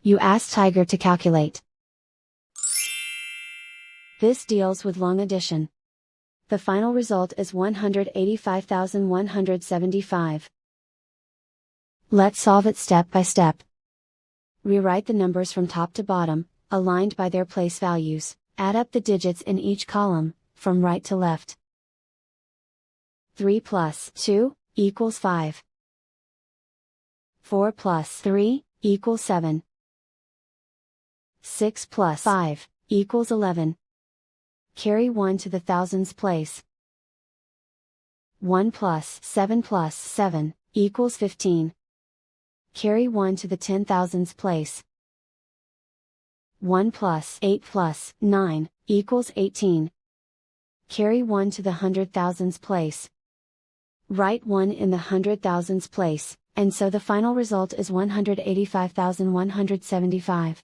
You ask Tiger to calculate. This deals with long addition. The final result is 185,175. Let's solve it step by step. Rewrite the numbers from top to bottom, aligned by their place values. Add up the digits in each column, from right to left. 3 plus 2 equals 5. 4 plus 3 equals 7. 6 plus 5 equals 11. Carry 1 to the thousands place. 1 plus 7 equals 15. Carry 1 to the 10,000s place. 1 plus 8 plus 9 equals 18. Carry 1 to the 100,000s place. Write 1 in the 100,000s place, and so the final result is 185,175.